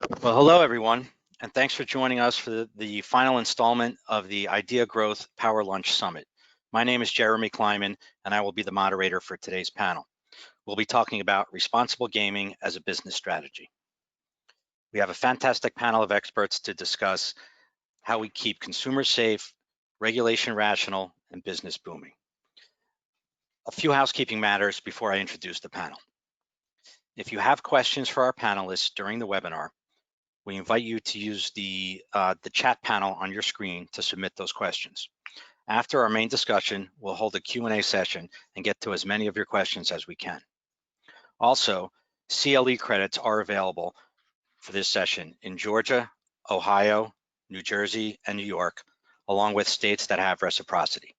Well, hello everyone, and thanks for joining us for the final installment of the Idea Growth Power Lunch Summit. My name is Jeremy Kleiman, and I will be the moderator for today's panel. We'll be talking about responsible gaming as a business strategy. We have a fantastic panel of experts to discuss how we keep consumers safe, regulation rational, and business booming. A few housekeeping matters before I introduce the panel. If you have questions for our panelists during the webinar, we invite you to use the chat panel on your screen to submit those questions. After our main discussion, we'll hold a Q&A session and get to as many of your questions as we can. Also, CLE credits are available for this session in Georgia, Ohio, New Jersey, and New York, along with states that have reciprocity.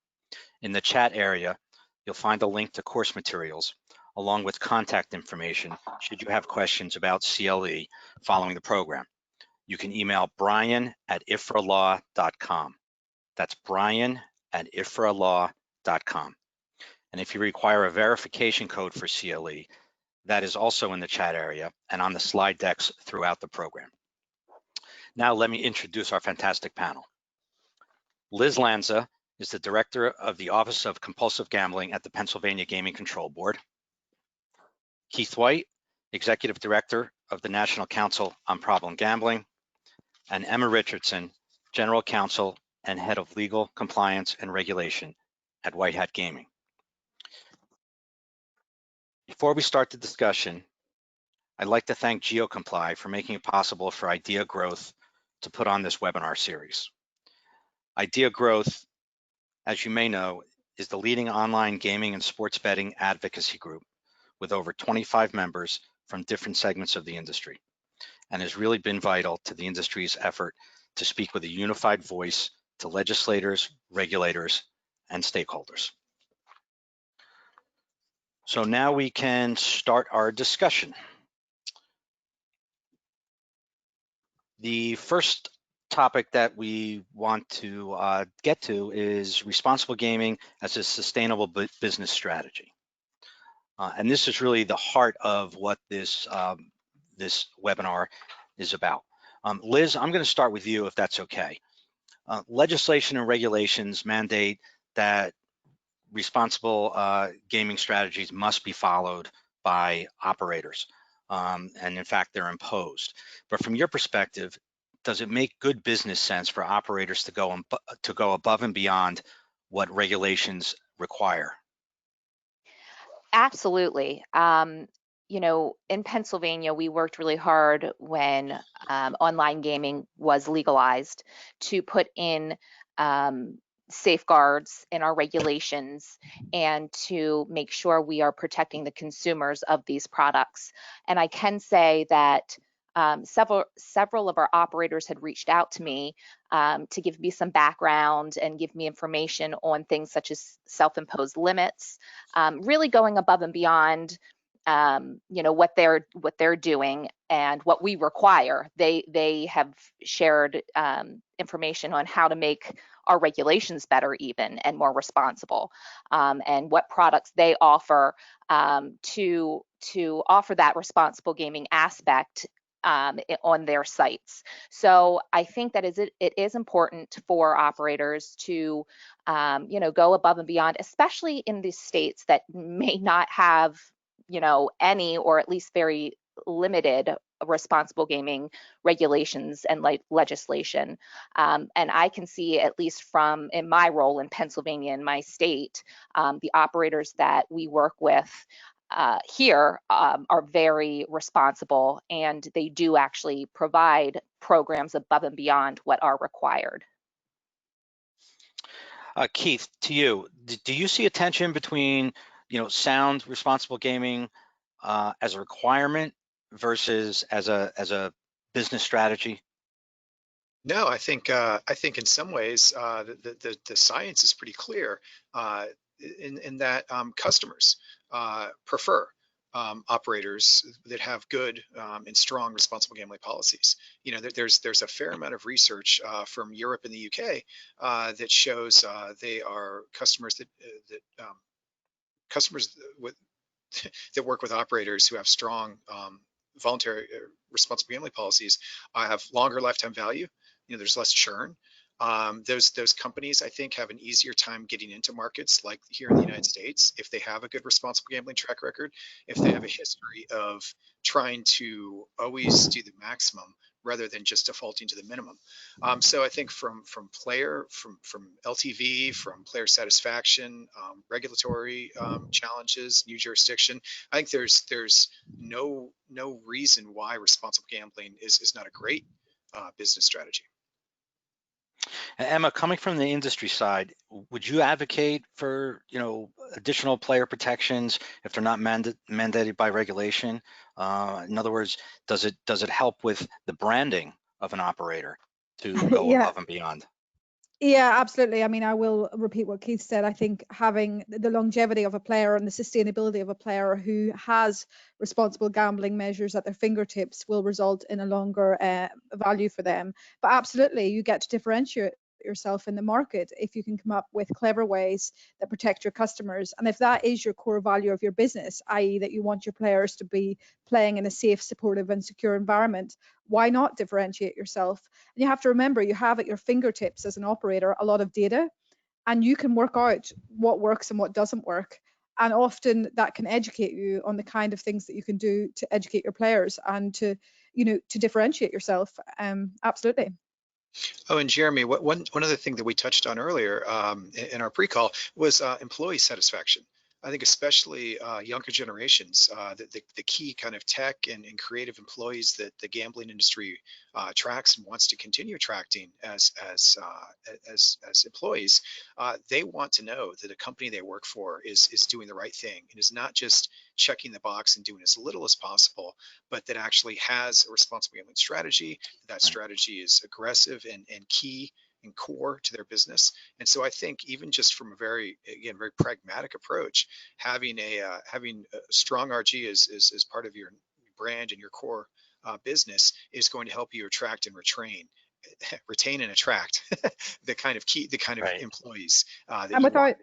In the chat area, you'll find a link to course materials, along with contact information should you have questions about CLE following the program. You can email brian@ifralaw.com. That's brian@ifralaw.com. And if you require a verification code for CLE, that is also in the chat area and on the slide decks throughout the program. Now let me introduce our fantastic panel. Liz Lanza is the Director of the Office of Compulsive Gambling at the Pennsylvania Gaming Control Board. Keith White, Executive Director of the National Council on Problem Gambling, and Emma Richardson, General Counsel and Head of Legal, Compliance, and Regulation at White Hat Gaming. Before we start the discussion, I'd like to thank GeoComply for making it possible for Idea Growth to put on this webinar series. Idea Growth, as you may know, is the leading online gaming and sports betting advocacy group with over 25 members from different segments of the industry, and has really been vital to the industry's effort to speak with a unified voice to legislators, regulators, and stakeholders. So now we can start our discussion. The first topic that we want to get to is responsible gaming as a sustainable business strategy. And this is really the heart of what this webinar is about. Liz, I'm going to start with you if that's okay. Legislation and regulations mandate that responsible gaming strategies must be followed by operators. And in fact, they're imposed. But from your perspective, does it make good business sense for operators to go above and beyond what regulations require? Absolutely. You know, in Pennsylvania, we worked really hard when online gaming was legalized to put in safeguards in our regulations and to make sure we are protecting the consumers of these products. And I can say that several of our operators had reached out to me to give me some background and give me information on things such as self-imposed limits, really going above and beyond you know, what they're doing and what we require. They have shared information on how to make our regulations better even and more responsible, and what products they offer to offer that responsible gaming aspect on their sites. So I think that it is important for operators to you know, go above and beyond, especially in these states that may not have, you know, any or at least very limited responsible gaming regulations and legislation. And I can see, at least from in my role in Pennsylvania, in my state, the operators that we work with here are very responsible, and they do actually provide programs above and beyond what are required. Keith, to you, do you see a tension between, you know, sound responsible gaming as a requirement versus as a business strategy? No, I think in some ways the science is pretty clear in that customers prefer operators that have good and strong responsible gambling policies. You know, there's a fair amount of research from Europe and the UK that shows they are customers that customers with that work with operators who have strong voluntary responsible gambling policies have longer lifetime value. There's less churn. Those companies, I think, have an easier time getting into markets like here in the United States if they have a good responsible gambling track record, if they have a history of trying to always do the maximum rather than just defaulting to the minimum. So I think from LTV, from player satisfaction, regulatory challenges, new jurisdiction, I think there's no reason why responsible gambling is not a great business strategy. Emma, coming from the industry side, would you advocate for, additional player protections if they're not mandated by regulation? In other words, does it help with the branding of an operator to go Yeah. above and beyond? Yeah, absolutely. I mean, I will repeat what Keith said. I think having the longevity of a player and the sustainability of a player who has responsible gambling measures at their fingertips will result in a longer value for them. But absolutely, you get to differentiate yourself in the market if you can come up with clever ways that protect your customers. And if that is your core value of your business, i.e. that you want your players to be playing in a safe, supportive and secure environment, why not differentiate yourself? And you have to remember, you have at your fingertips as an operator a lot of data, and you can work out what works and what doesn't work. And often that can educate you on the kind of things that you can do to educate your players and to differentiate yourself. Absolutely. Oh, and Jeremy, one other thing that we touched on earlier in our pre-call was employee satisfaction. I think especially younger generations, the key kind of tech and creative employees that the gambling industry attracts and wants to continue attracting as employees, they want to know that a company they work for is doing the right thing and is not just checking the box and doing as little as possible, but that actually has a responsible gambling strategy. That strategy is aggressive and key and core to their business. And so I think even just from a very pragmatic approach, having a strong RG as part of your brand and your core business is going to help you attract and retain and attract the kind of Right. employees that And you want.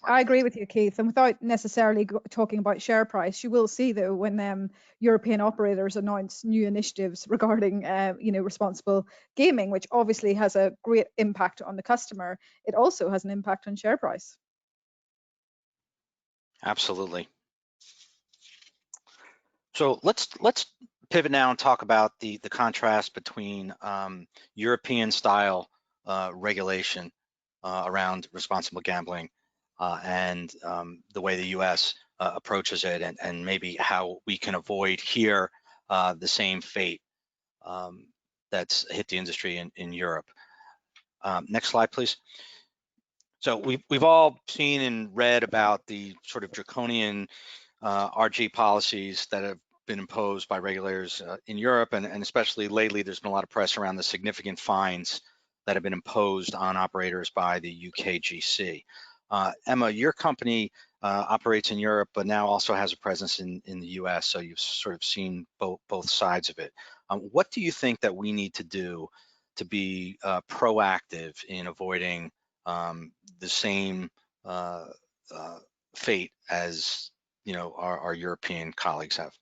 I agree with you, Keith. And without necessarily talking about share price, you will see though when European operators announce new initiatives regarding, responsible gaming, which obviously has a great impact on the customer, it also has an impact on share price. Absolutely. So let's pivot now and talk about the contrast between European style regulation around responsible gambling and the way the U.S. Approaches it, and maybe how we can avoid here the same fate that's hit the industry in Europe. Next slide, please. So we've all seen and read about the sort of draconian RG policies that have been imposed by regulators in Europe, and especially lately there's been a lot of press around the significant fines that have been imposed on operators by the UKGC. Emma, your company operates in Europe, but now also has a presence in the US, so you've sort of seen both sides of it. What do you think that we need to do to be proactive in avoiding the same fate as our European colleagues have?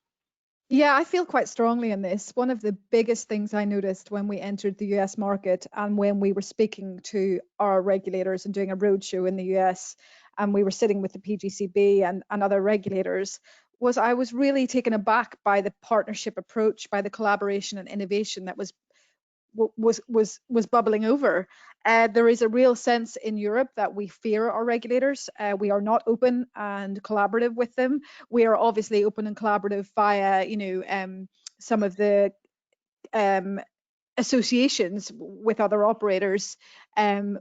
Yeah, I feel quite strongly in this. One of the biggest things I noticed when we entered the US market and when we were speaking to our regulators and doing a roadshow in the US, and we were sitting with the PGCB and other regulators, was I was really taken aback by the partnership approach, by the collaboration and innovation that was bubbling over. There is a real sense in Europe that we fear our regulators. We are not open and collaborative with them. We are obviously open and collaborative via, some of the associations with other operators.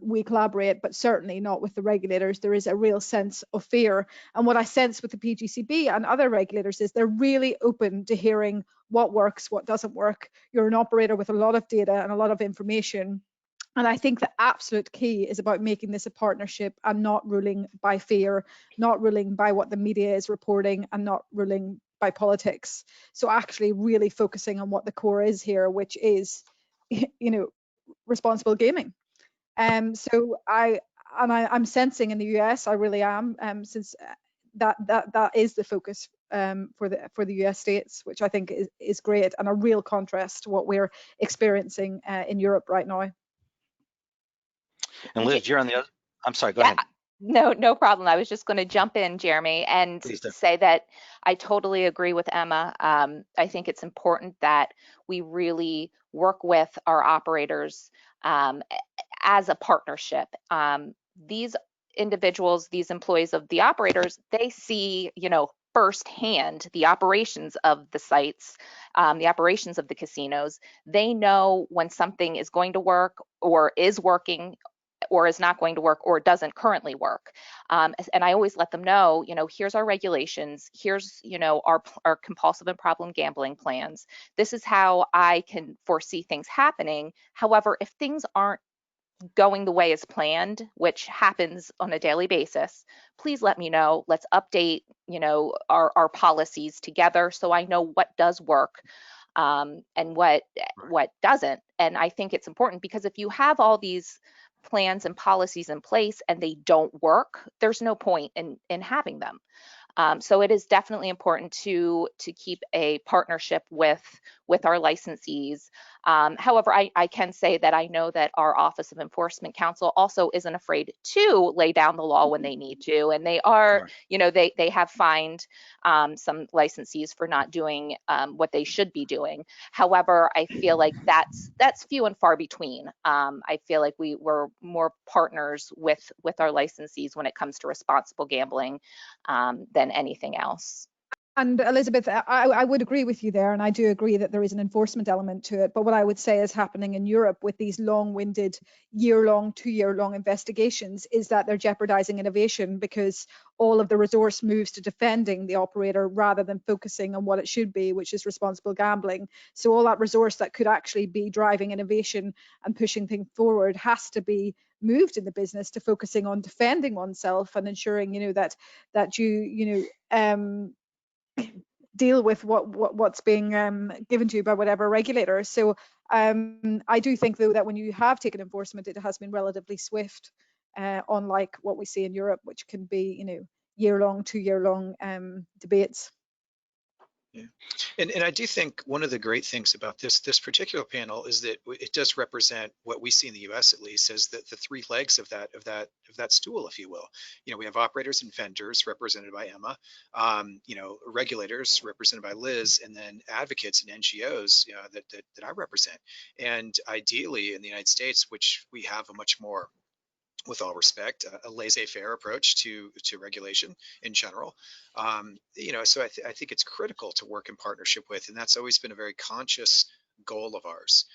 We collaborate, but certainly not with the regulators. There is a real sense of fear. And what I sense with the PGCB and other regulators is they're really open to hearing what works, what doesn't work. You're an operator with a lot of data and a lot of information. And I think the absolute key is about making this a partnership and not ruling by fear, not ruling by what the media is reporting, and not ruling by politics. So actually really focusing on what the core is here, which is, responsible gaming. So I'm sensing in the US, I really am, since that is the focus for the US states, which I think is great and a real contrast to what we're experiencing in Europe right now. And Liz, you're on the other. I'm sorry, go Yeah, ahead. no problem. I was just going to jump in, Jeremy, and Please do. say that I totally agree with Emma. I think it's important that we really work with our operators as a partnership. These individuals, these employees of the operators, they see, firsthand the operations of the sites, the operations of the casinos. They know when something is going to work or is working or is not going to work or doesn't currently work. And I always let them know, here's our regulations, here's, our compulsive and problem gambling plans. This is how I can foresee things happening. However, if things aren't going the way as planned, which happens on a daily basis, please let me know. Let's update, our policies together so I know what does work and what doesn't. And I think it's important because if you have all these plans and policies in place and they don't work, there's no point in having them. So it is definitely important to keep a partnership with our licensees. However, I can say that I know that our Office of Enforcement Counsel also isn't afraid to lay down the law when they need to, and they are, they have fined some licensees for not doing what they should be doing. However, I feel like that's few and far between. I feel like we're more partners with our licensees when it comes to responsible gambling than anything else. And Elizabeth, I would agree with you there, and I do agree that there is an enforcement element to it. But what I would say is happening in Europe with these long-winded, year-long, 2-year-long investigations is that they're jeopardizing innovation because all of the resource moves to defending the operator rather than focusing on what it should be, which is responsible gambling. So all that resource that could actually be driving innovation and pushing things forward has to be moved in the business to focusing on defending oneself and ensuring, that you deal with what's being given to you by whatever regulator. So I do think, though, that when you have taken enforcement, it has been relatively swift, unlike what we see in Europe, which can be, year-long, 2-year-long debates. Yeah. And I do think one of the great things about this particular panel is that it does represent what we see in the U.S. at least as the three legs of that stool, if you will. We have operators and vendors represented by Emma, regulators represented by Liz, and then advocates and NGOs that I represent. And ideally in the United States, which we have a much more, with all respect, a laissez-faire approach to regulation in general. So I think it's critical to work in partnership with, and that's always been a very conscious goal of ours.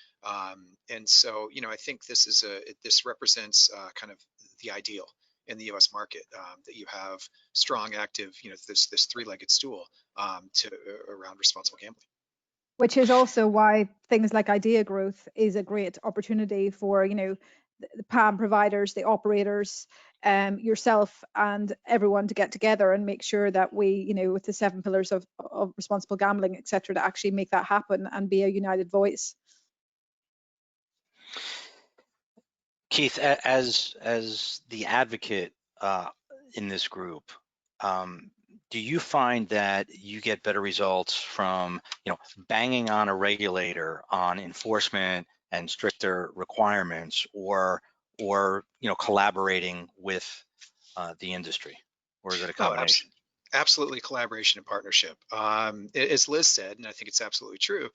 And so, I think this represents kind of the ideal in the U.S. market, that you have strong, active, this three-legged stool around responsible gambling. Which is also why things like idea growth is a great opportunity for, the PAM providers, the operators, yourself and everyone to get together and make sure that we, with the 7 pillars of responsible gambling, et cetera, to actually make that happen and be a united voice. Keith, as the advocate in this group, do you find that you get better results from, banging on a regulator on enforcement and stricter requirements, or collaborating with the industry, or is it a combination? Absolutely collaboration and partnership. As Liz said, and I think it's absolutely true,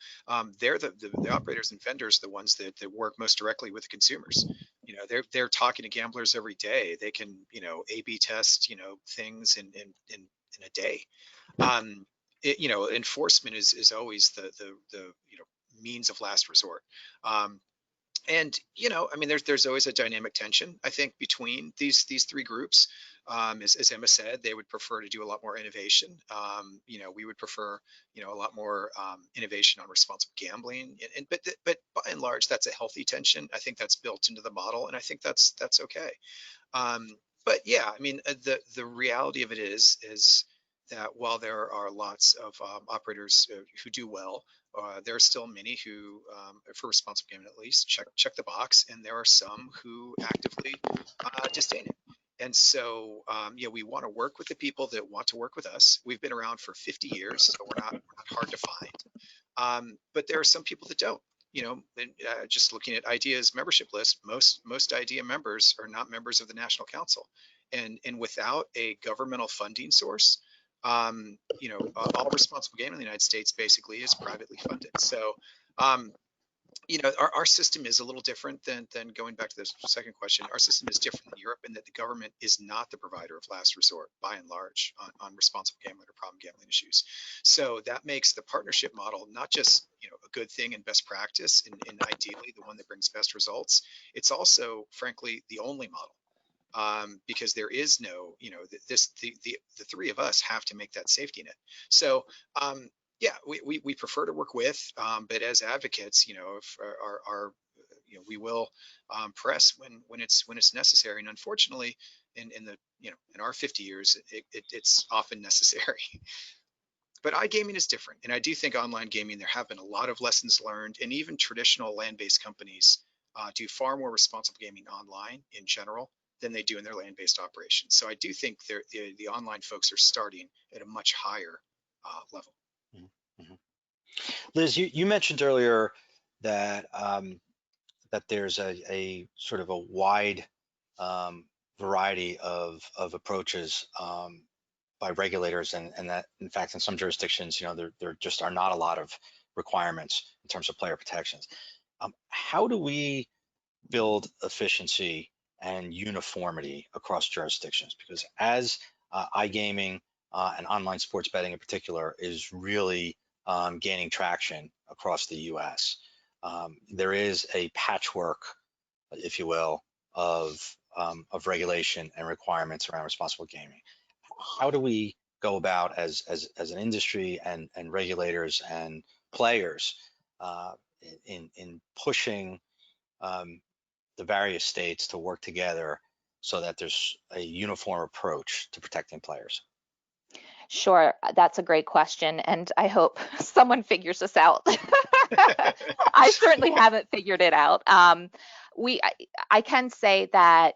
they're the operators and vendors, the ones that work most directly with the consumers. They're talking to gamblers every day. They can, A/B test, things in a day. Enforcement is always the means of last resort. And there's always a dynamic tension, I think, between these three groups. As Emma said, they would prefer to do a lot more innovation. We would prefer, a lot more innovation on responsible gambling. But by and large, that's a healthy tension. I think that's built into the model, and I think that's okay. But yeah, the reality of it is that while there are lots of operators who do well, there are still many who, for responsible gaming at least, check the box, and there are some who actively disdain it. And so, we want to work with the people that want to work with us. We've been around for 50 years, so we're not hard to find. But there are some people that don't. And, just looking at IDEA's membership list, most IDEA members are not members of the National Council, and without a governmental funding source, all responsible gaming in the United States basically is privately funded. So, our system is a little different than going back to the second question. Our system is different in Europe in that the government is not the provider of last resort by and large on responsible gambling or problem gambling issues. So that makes the partnership model not just a good thing and best practice and ideally the one that brings best results. It's also, frankly, the only model. Because there is no, the three of us have to make that safety net. So, yeah, we prefer to work with, but as advocates, if we will press when it's necessary. And unfortunately, in our 50 years, it's often necessary. But iGaming is different, and I do think online gaming, there have been a lot of lessons learned, and even traditional land-based companies do far more responsible gaming online in general than they do in their land-based operations. So I do think the online folks are starting at a much higher level. Mm-hmm. Liz, you mentioned earlier that that there's a sort of a wide variety of approaches by regulators, and that in fact in some jurisdictions, there just are not a lot of requirements in terms of player protections. How do we build efficiency and uniformity across jurisdictions? Because as iGaming and online sports betting in particular is really gaining traction across the US, there is a patchwork, if you will, of regulation and requirements around responsible gaming. How do we go about as an industry and regulators and players in pushing the various states to work together so that there's a uniform approach to protecting players? Sure, that's a great question, and I hope someone figures this out. I certainly haven't figured it out. I can say that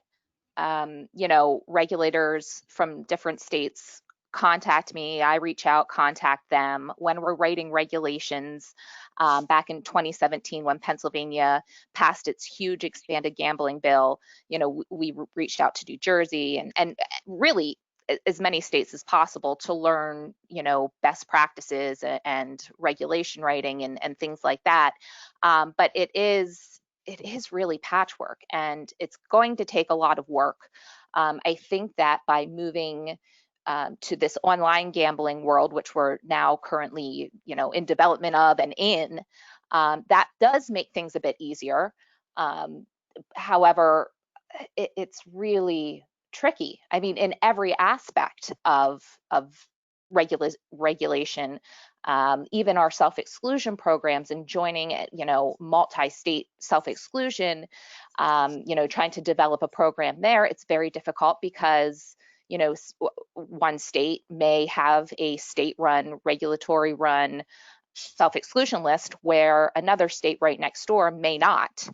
regulators from different states contact me. I reach out, contact them. When we're writing regulations, back in 2017, when Pennsylvania passed its huge expanded gambling bill, we reached out to New Jersey and really as many states as possible to learn, best practices and regulation writing and things like that. But it is really patchwork, and it's going to take a lot of work. I think that by moving to this online gambling world, which we're now currently, in development of and in, that does make things a bit easier. However, it's really tricky. I mean, in every aspect of regulation, even our self-exclusion programs and joining, multi-state self-exclusion, trying to develop a program there, it's very difficult because, one state may have a state-run, regulatory-run self-exclusion list where another state right next door may not.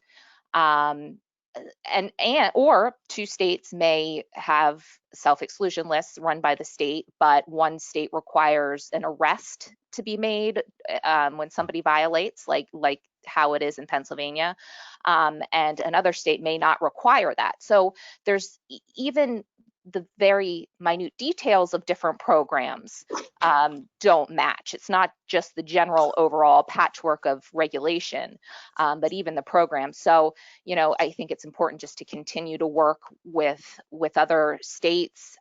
Or two states may have self-exclusion lists run by the state, but one state requires an arrest to be made when somebody violates, like how it is in Pennsylvania, and another state may not require that. So there's even the very minute details of different programs don't match. It's not just the general overall patchwork of regulation, but even the program. So, I think it's important just to continue to work with other states,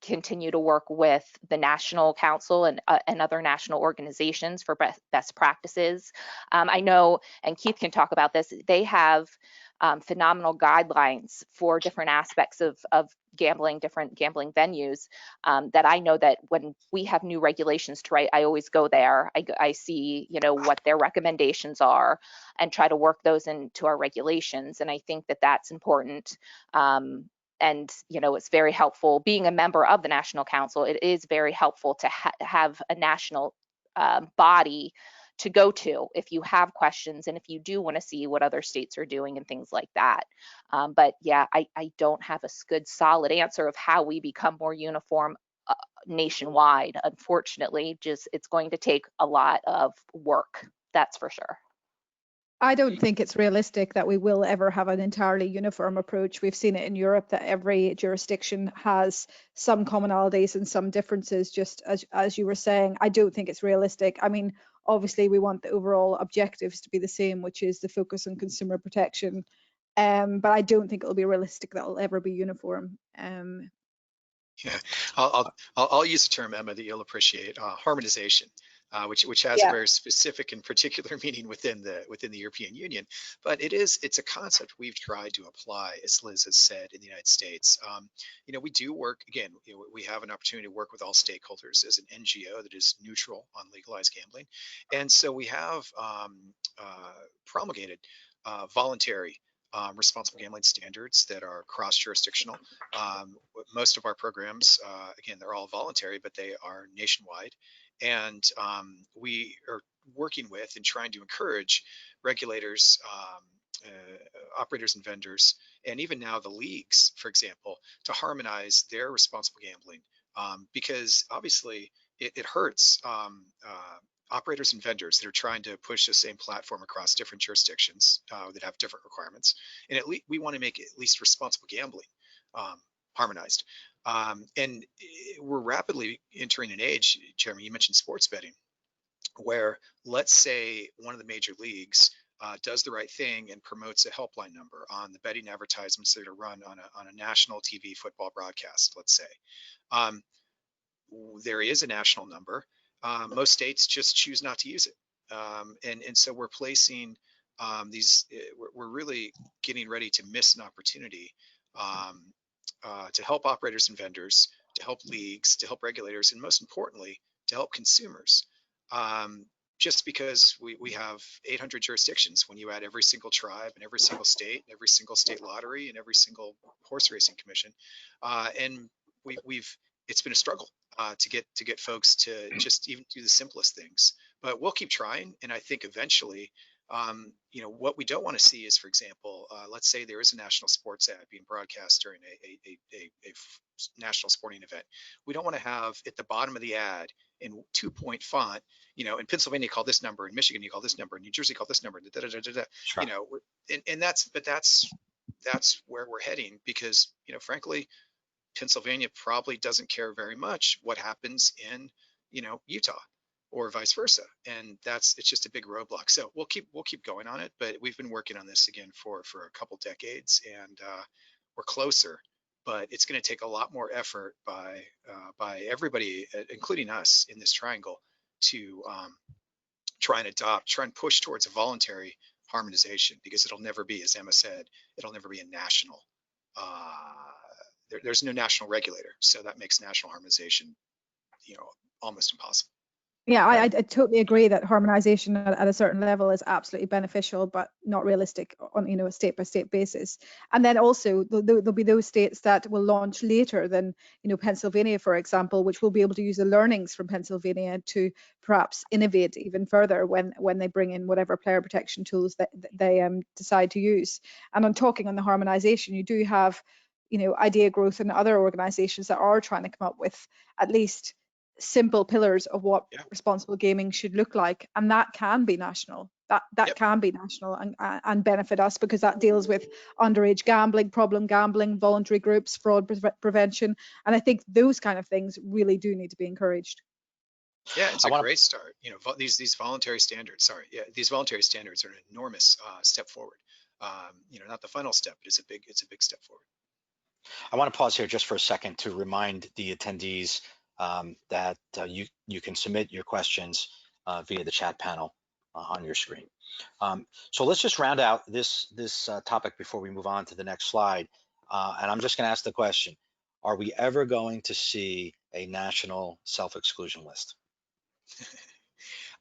continue to work with the National Council and other national organizations for best practices. I know, and Keith can talk about this, they have phenomenal guidelines for different aspects of gambling, different gambling venues, that I know that when we have new regulations to write, I always go there. I see, what their recommendations are and try to work those into our regulations. And I think that that's important. And, it's very helpful. Being a member of the National Council, it is very helpful to have a national body to go to if you have questions and if you do want to see what other states are doing and things like that. But yeah, I don't have a good solid answer of how we become more uniform nationwide. Unfortunately, just it's going to take a lot of work, that's for sure. I don't think it's realistic that we will ever have an entirely uniform approach. We've seen it in Europe that every jurisdiction has some commonalities and some differences, just as you were saying. I don't think it's realistic. I mean, obviously we want the overall objectives to be the same, which is the focus on consumer protection. But I don't think it'll be realistic that it'll ever be uniform. Yeah, I'll use a term, Emma, that you'll appreciate: harmonization, which has a Yeah. very specific and particular meaning within the European Union. But it's a concept we've tried to apply, as Liz has said, in the United States. We do work again. We have an opportunity to work with all stakeholders as an NGO that is neutral on legalized gambling, and so we have promulgated voluntary responsible gambling standards that are cross-jurisdictional. Most of our programs, again, they're all voluntary, but they are nationwide. And we are working with and trying to encourage regulators, operators and vendors, and even now the leagues, for example, to harmonize their responsible gambling, because obviously it hurts operators and vendors that are trying to push the same platform across different jurisdictions that have different requirements. And at least we want to make at least responsible gambling harmonized. And we're rapidly entering an age, Jeremy, you mentioned sports betting, where let's say one of the major leagues does the right thing and promotes a helpline number on the betting advertisements that are run on a national TV football broadcast, let's say. There is a national number. Most states just choose not to use it. And so we're placing we're really getting ready to miss an opportunity to help operators and vendors, to help leagues, to help regulators, and most importantly, to help consumers. Just because we have 800 jurisdictions, when you add every single tribe and every single state, and every single state lottery, and every single horse racing commission, and it's been a struggle to get folks to just even do the simplest things. But we'll keep trying, and I think eventually, what we don't want to see is, for example, let's say there is a national sports ad being broadcast during a national sporting event. We don't want to have at the bottom of the ad in 2-point font, in Pennsylvania call this number, in Michigan you call this number, in New Jersey call this number, Sure. And that's where we're heading, because frankly, Pennsylvania probably doesn't care very much what happens in Utah or vice versa, and it's just a big roadblock. So we'll keep going on it, but we've been working on this again for a couple decades, and we're closer. But it's going to take a lot more effort by everybody, including us in this triangle, to try and push towards a voluntary harmonization, because it'll never be, as Emma said, it'll never be a national. There's no national regulator, so that makes national harmonization, almost impossible. Yeah, I totally agree that harmonization at a certain level is absolutely beneficial, but not realistic on a state-by-state basis. And then also there'll be those states that will launch later than Pennsylvania, for example, which will be able to use the learnings from Pennsylvania to perhaps innovate even further when they bring in whatever player protection tools that they decide to use. And on talking on the harmonization, you do have Idea Growth and other organizations that are trying to come up with at least simple pillars of what responsible gaming should look like, and that can be national. That can be national and benefit us, because that deals with underage gambling, problem gambling, voluntary groups, fraud prevention, and I think those kind of things really do need to be encouraged. Yeah, it's a great start. These voluntary standards. These voluntary standards are an enormous step forward. Not the final step, but it's a big step forward. I want to pause here just for a second to remind the attendees that you can submit your questions via the chat panel on your screen. So let's just round out this topic before we move on to the next slide. And I'm just going to ask the question: are we ever going to see a national self-exclusion list?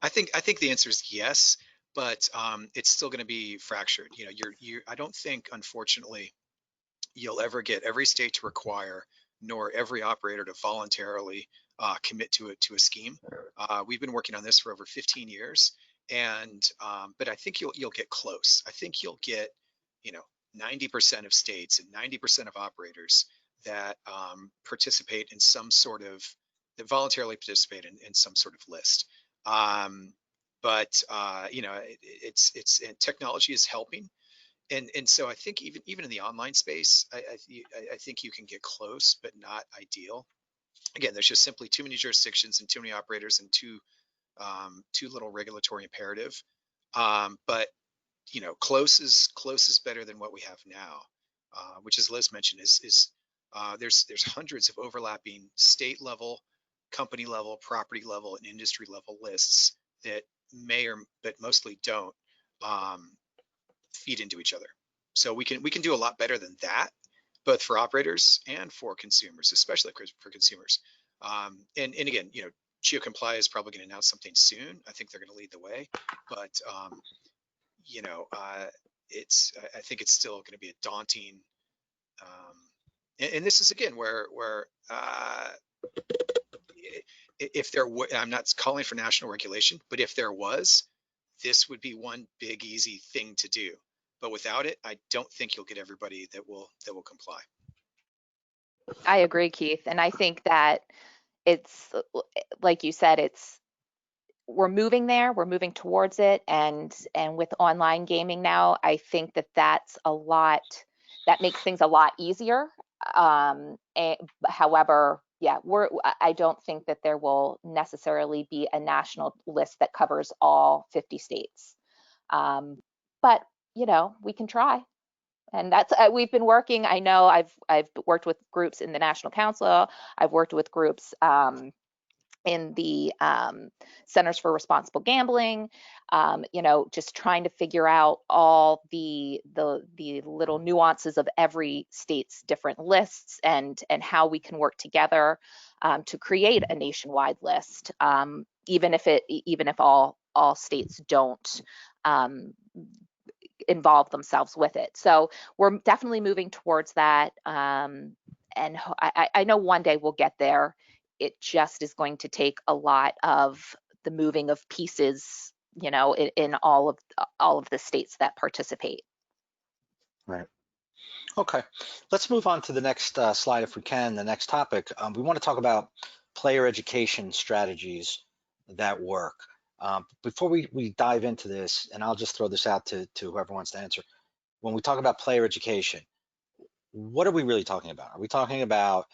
I think the answer is yes, but it's still going to be fractured. I don't think, unfortunately, you'll ever get every state to require, nor every operator to voluntarily commit to a scheme. We've been working on this for over 15 years, And but I think you'll get close. I think you'll get, 90% of states and 90% of operators that participate in some sort of that voluntarily participate in some sort of list. But it's and technology is helping, and so I think even in the online space, I think you can get close, but not ideal. Again, there's just simply too many jurisdictions and too many operators and too little regulatory imperative. But close is better than what we have now, which, as Liz mentioned, is there's hundreds of overlapping state level, company level, property level, and industry level lists that may or but mostly don't feed into each other. So we can do a lot better than that, both for operators and for consumers, especially for consumers. And again, GeoComply is probably going to announce something soon. I think they're going to lead the way, but I think it's still going to be a daunting. And this is again where if there were, I'm not calling for national regulation, but if there was, this would be one big easy thing to do. But without it, I don't think you'll get everybody that will comply. I agree, Keith. And I think that it's, like you said, we're moving there, we're moving towards it. And with online gaming now, I think that makes things a lot easier. However, yeah, I don't think that there will necessarily be a national list that covers all 50 states. But we can try. And that's we've been working. I know I've worked with groups in the National Council. I've worked with groups in the Centers for Responsible Gambling. Just trying to figure out all the little nuances of every state's different lists and how we can work together to create a nationwide list, even if all states don't involve themselves with it. So we're definitely moving towards that. And I know one day we'll get there. It just is going to take a lot of the moving of pieces, in all of the states that participate. Right. Okay. Let's move on to the next slide if we can, the next topic. We want to talk about player education strategies that work. Before we dive into this, and I'll just throw this out to whoever wants to answer. When we talk about player education, what are we really talking about? Are we talking about,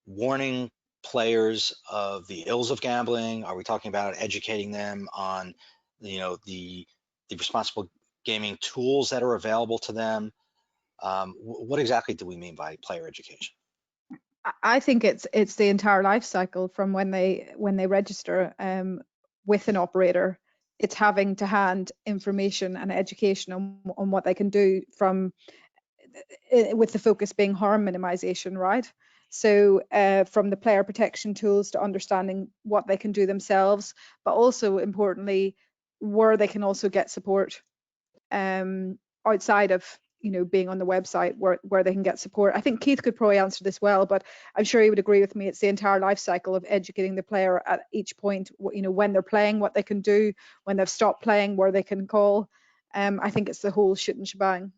warning players of the ills of gambling? Are we talking about educating them on, the responsible gaming tools that are available to them? What exactly do we mean by player education? I think it's the entire life cycle from when they register with an operator. It's having to hand information and education on what they can do with the focus being harm minimization, right? So from the player protection tools to understanding what they can do themselves, but also importantly, where they can also get support outside of being on the website where they can get support. I think Keith could probably answer this well, but I'm sure he would agree with me. It's the entire life cycle of educating the player at each point, when they're playing, what they can do, when they've stopped playing, where they can call. I think it's the whole shoot and shebang.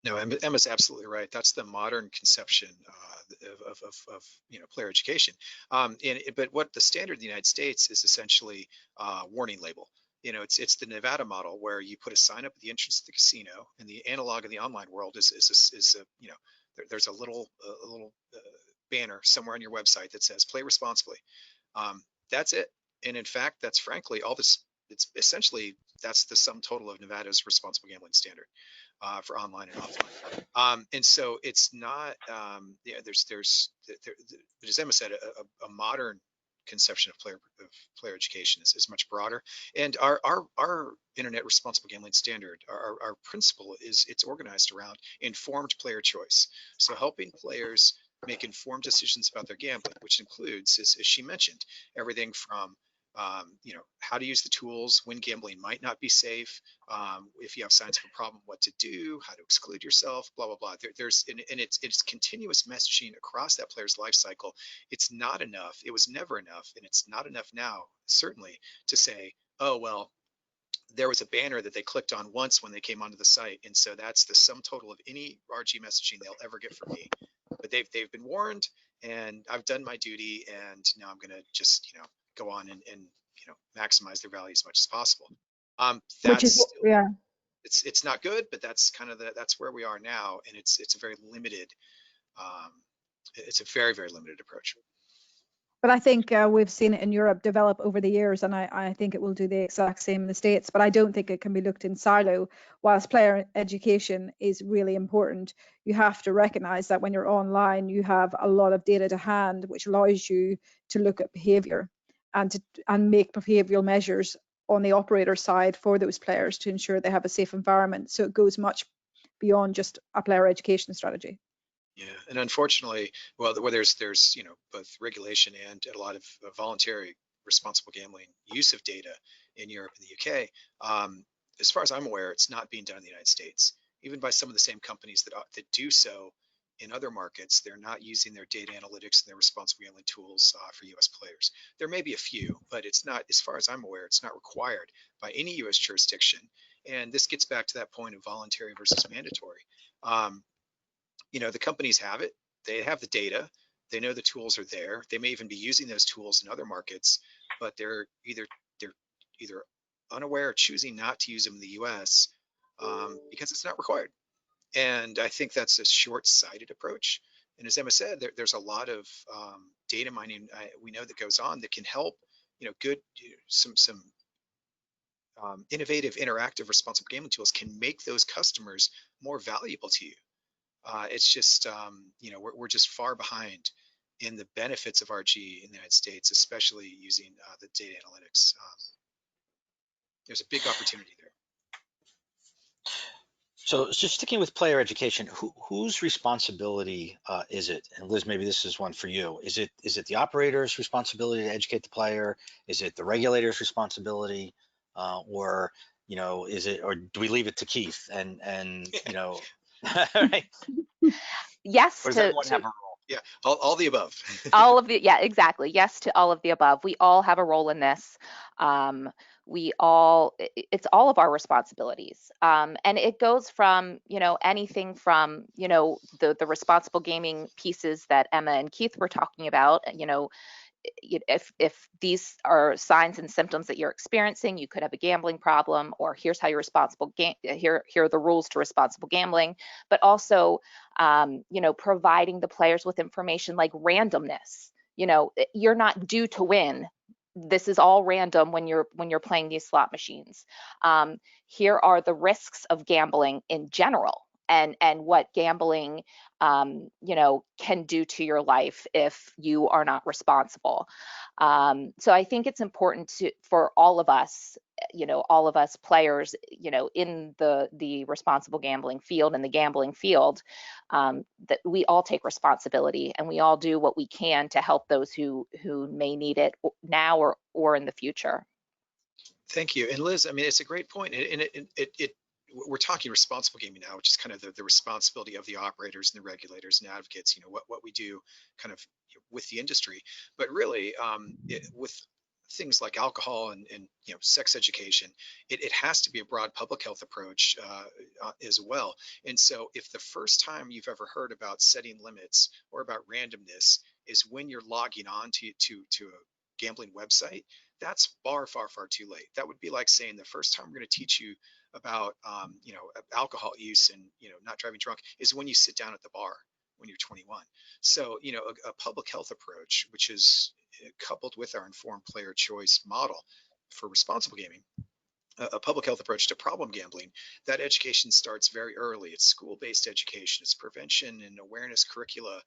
No, Emma's absolutely right. That's the modern conception of player education. But what the standard in the United States is essentially warning label. It's the Nevada model where you put a sign up at the entrance to the casino, and the analog in the online world is there's a little banner somewhere on your website that says play responsibly. That's it. And in fact, that's frankly all this. It's essentially that's the sum total of Nevada's responsible gambling standard for online and offline. And so it's not. There's as Emma said, a modern conception of player education is much broader. And our internet responsible gambling standard, our principle is it's organized around informed player choice. So helping players make informed decisions about their gambling, which includes, as she mentioned, everything from how to use the tools when gambling might not be safe, if you have signs of a problem, what to do, how to exclude yourself, blah blah blah. It's continuous messaging across that player's life cycle. It's not enough. It was never enough, and it's not enough now, certainly, to say oh, well, there was a banner that they clicked on once when they came onto the site, and so that's the sum total of any RG messaging they'll ever get from me. But they've been warned, and I've done my duty, and now I'm going to just go on and maximize their value as much as possible. Which That's is, still, yeah. it's not good, but that's kind of that's where we are now, and it's a very limited, um, it's a very, very limited approach. But I think we've seen it in Europe develop over the years, and I think it will do the exact same in the States. But I don't think it can be looked in silo. Whilst player education is really important, you have to recognize that when you're online, you have a lot of data to hand, which allows you to look at behavior and make behavioral measures on the operator side for those players to ensure they have a safe environment. So it goes much beyond just a player education strategy. Yeah, and unfortunately, well, where there's both regulation and a lot of voluntary responsible gambling use of data in Europe and the UK. As far as I'm aware, it's not being done in the United States, even by some of the same companies that do so in other markets. They're not using their data analytics and their responsible gambling tools for US players. There may be a few, but it's not, as far as I'm aware, it's not required by any US jurisdiction. And this gets back to that point of voluntary versus mandatory. Um, the companies have it, they have the data, they know the tools are there, they may even be using those tools in other markets, but they're either unaware or choosing not to use them in the US because it's not required. And I think that's a short-sighted approach. And as Emma said, there's a lot of data mining we know that goes on that can help, good, some innovative, interactive, responsible gaming tools can make those customers more valuable to you. It's just, we're just far behind in the benefits of RG in the United States, especially using the data analytics. There's a big opportunity there. So just sticking with player education, whose responsibility is it? And Liz, maybe this is one for you. Is it the operator's responsibility to educate the player? Is it the regulator's responsibility? Or is it, or do we leave it to Keith and right? Yes Or does to, everyone have a role? Yeah, all the above. all of the, yeah, exactly. Yes to all of the above. We all have a role in this. It's all of our responsibilities. And it goes from, anything from, the responsible gaming pieces that Emma and Keith were talking about, if these are signs and symptoms that you're experiencing, you could have a gambling problem, or here's how you're here are the rules to responsible gambling. But also, providing the players with information like randomness. You're not due to win. This is all random when you're playing these slot machines. Here are the risks of gambling in general, and what gambling can do to your life if you are not responsible. So I think it's important for all of us, all of us players, in the responsible gambling field and the gambling field, that we all take responsibility and we all do what we can to help those who may need it now or in the future. Thank you. And Liz, I mean, it's a great point. And we're talking responsible gaming now, which is kind of the responsibility of the operators and the regulators and advocates, what we do kind of with the industry. But really, with things like alcohol and sex education, it has to be a broad public health approach as well. And so if the first time you've ever heard about setting limits or about randomness is when you're logging on to a gambling website, that's far, far, far too late. That would be like saying the first time we're going to teach you about alcohol use and not driving drunk is when you sit down at the bar when you're 21. So a public health approach, which is coupled with our informed player choice model for responsible gaming, a public health approach to problem gambling, that education starts very early. It's school-based education, it's prevention and awareness curricula,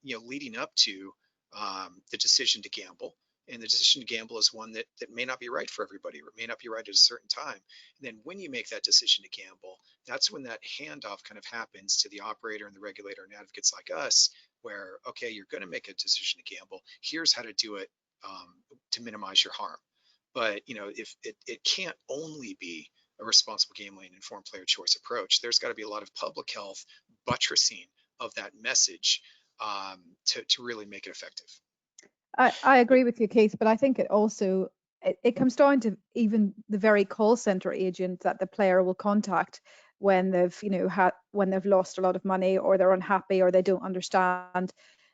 leading up to the decision to gamble. And the decision to gamble is one that may not be right for everybody, or it may not be right at a certain time. And then when you make that decision to gamble, that's when that handoff kind of happens to the operator and the regulator and advocates like us, where, okay, you're going to make a decision to gamble. Here's how to do it to minimize your harm. But if it can't only be a responsible gambling informed player choice approach, there's got to be a lot of public health buttressing of that message to really make it effective. I agree with you, Keith, but I think it also it comes down to even the very call center agent that the player will contact when they've, when they've lost a lot of money, or they're unhappy, or they don't understand,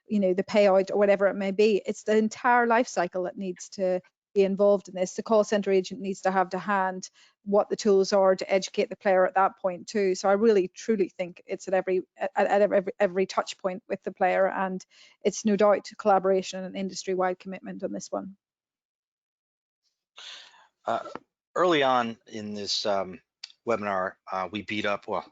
the payout, or whatever it may be. It's the entire life cycle that needs to be involved in this. The call center agent needs to have to hand what the tools are to educate the player at that point too. So I really truly think it's at every touch point with the player, and it's no doubt collaboration and industry-wide commitment on this one. Early on in this webinar, we beat up, well,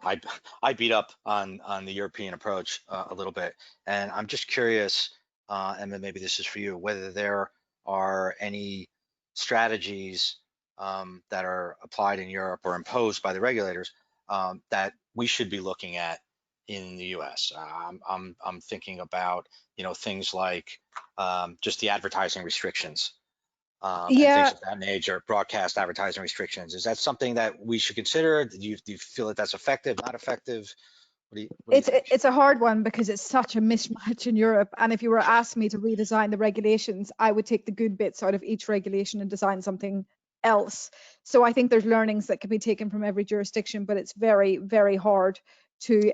I beat up on the European approach a little bit, and I'm just curious, and then maybe this is for you, whether there are any strategies that are applied in Europe or imposed by the regulators that we should be looking at in the U.S. I'm thinking about, things like just the advertising restrictions. And things of that nature, broadcast advertising restrictions. Is that something that we should consider? Do you feel that that's effective, not effective? What do you think? It's a hard one because it's such a mismatch in Europe. And if you were asking me to redesign the regulations, I would take the good bits out of each regulation and design something else. So I think there's learnings that can be taken from every jurisdiction, but it's very, very hard to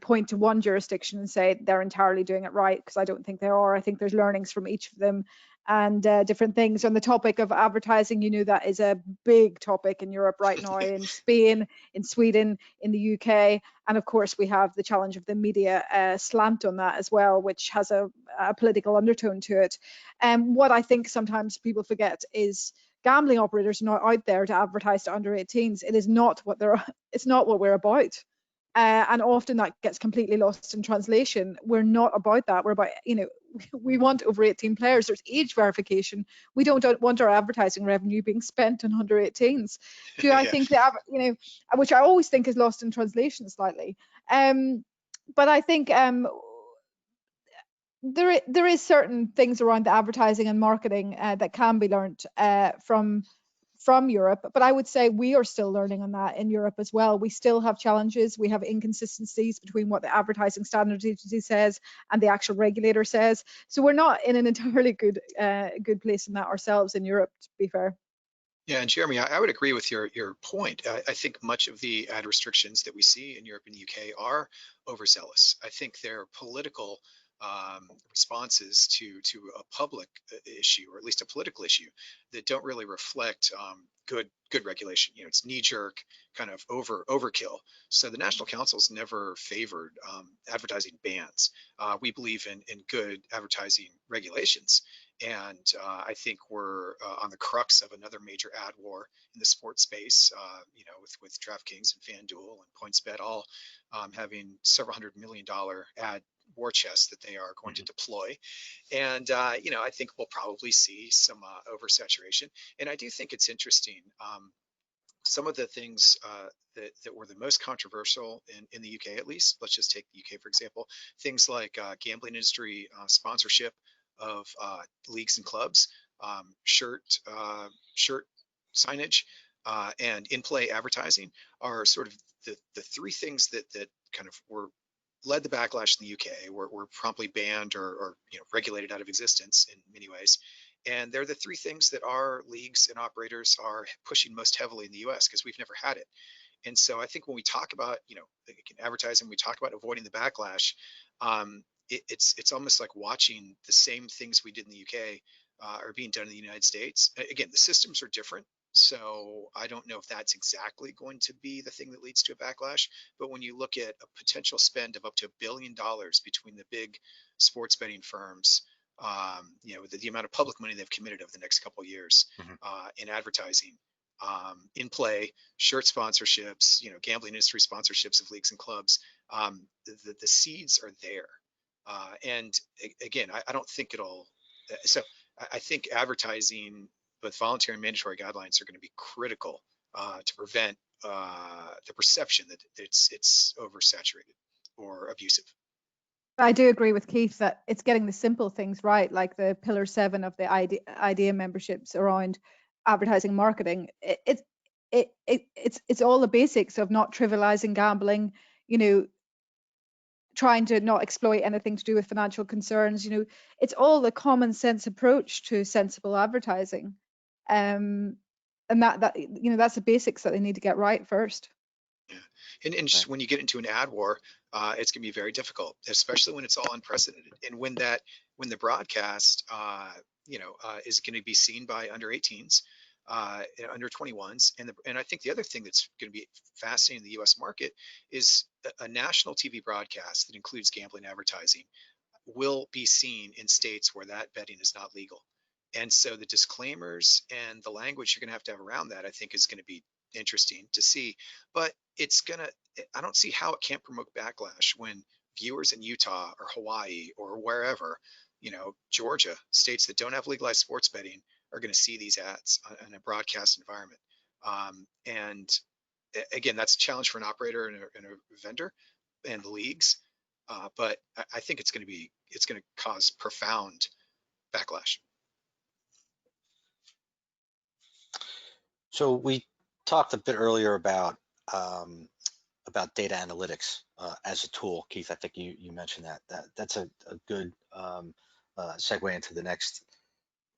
point to one jurisdiction and say they're entirely doing it right, because I don't think they are. I think there's learnings from each of them, and different things. On the topic of advertising, that is a big topic in Europe right now, in Spain, in Sweden, in the UK, and of course we have the challenge of the media slant on that as well, which has a political undertone to it. And what I think sometimes people forget is gambling operators are not out there to advertise to under 18s. It is not what it's not what we're about. And often that gets completely lost in translation. We're not about that. We're about, we want over 18 players. There's age verification. We don't want our advertising revenue being spent on under 18s. Do I think that, which I always think is lost in translation slightly. But I think there is certain things around the advertising and marketing that can be learned from Europe, but I would say we are still learning on that in Europe as well. We still have challenges. We have inconsistencies between what the advertising standards agency says and the actual regulator says. So we're not in an entirely good place in that ourselves in Europe, to be fair. Yeah, and Jeremy, I would agree with your point. I think much of the ad restrictions that we see in Europe and the UK are overzealous. I think they're political responses to a public issue, or at least a political issue, that don't really reflect good regulation. It's knee-jerk kind of overkill. So the National Council's never favored advertising bans. We believe in good advertising regulations. And I think we're on the crux of another major ad war in the sports space, with DraftKings and FanDuel and PointsBet all having several $100 million ad war chest that they are going to deploy. And, I think we'll probably see some oversaturation. And I do think it's interesting. Some of the things that were the most controversial in the UK, at least, let's just take the UK, for example, things like gambling industry sponsorship of leagues and clubs, shirt signage, and in-play advertising are sort of the three things that kind of led the backlash in the UK, were promptly banned or regulated out of existence in many ways. And they're the three things that our leagues and operators are pushing most heavily in the US, because we've never had it. And so I think when we talk about, advertising, we talk about avoiding the backlash, it's almost like watching the same things we did in the UK are being done in the United States. Again, the systems are different. So I don't know if that's exactly going to be the thing that leads to a backlash. But when you look at a potential spend of up to $1 billion between the big sports betting firms, the amount of public money they've committed over the next couple of years in advertising, in play, shirt sponsorships, gambling industry sponsorships of leagues and clubs, the seeds are there. And again, I don't think it'll. So I think advertising, both voluntary and mandatory guidelines, are going to be critical to prevent the perception that it's oversaturated or abusive. I do agree with Keith that it's getting the simple things right, like the Pillar 7 of the IDEA memberships around advertising marketing. It's all the basics of not trivializing gambling, trying to not exploit anything to do with financial concerns. It's all the common sense approach to sensible advertising. And that's the basics that they need to get right first. Yeah. And just when you get into an ad war, it's going to be very difficult, especially when it's all unprecedented. And when the broadcast, is going to be seen by under 18s, under 21s. And I think the other thing that's going to be fascinating in the US market is a national TV broadcast that includes gambling advertising will be seen in states where that betting is not legal. And so the disclaimers and the language you're going to have around that, I think, is going to be interesting to see. But I don't see how it can't promote backlash when viewers in Utah or Hawaii or wherever, Georgia, states that don't have legalized sports betting, are going to see these ads in a broadcast environment. And again, that's a challenge for an operator and a vendor and the leagues. But I think it's going to cause profound backlash. So we talked a bit earlier about data analytics as a tool. Keith, I think you mentioned that's a good segue into the next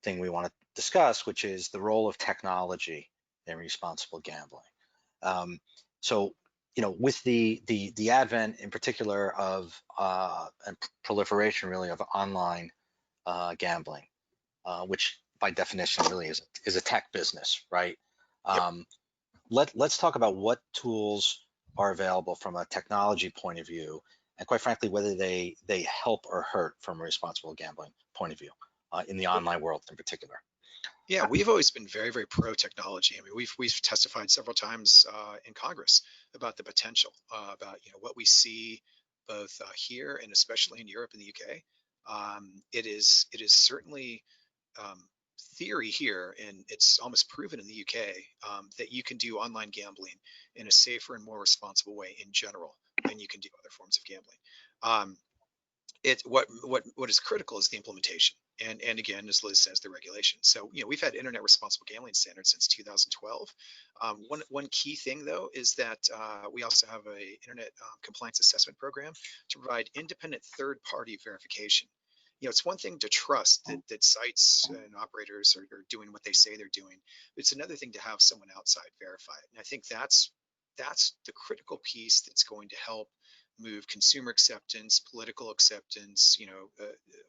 thing we want to discuss, which is the role of technology in responsible gambling. So, with the advent in particular of and proliferation really of online gambling, which by definition really is a tech business, right? Yep. Let's talk about what tools are available from a technology point of view, and quite frankly, whether they help or hurt from a responsible gambling point of view in the online world in particular. Yeah, we've always been very, very pro technology. I mean, we've testified several times in Congress about the potential, about what we see both here and especially in Europe and the UK. It is certainly theory here, and it's almost proven in the UK, that you can do online gambling in a safer and more responsible way in general than you can do other forms of gambling. What is critical is the implementation, and again, as Liz says, the regulation. So we've had internet responsible gambling standards since 2012. One key thing though is that we also have a internet compliance assessment program to provide independent third-party verification. It's one thing to trust that sites and operators are doing what they say they're doing. It's another thing to have someone outside verify it. And I think that's the critical piece that's going to help move consumer acceptance, political acceptance,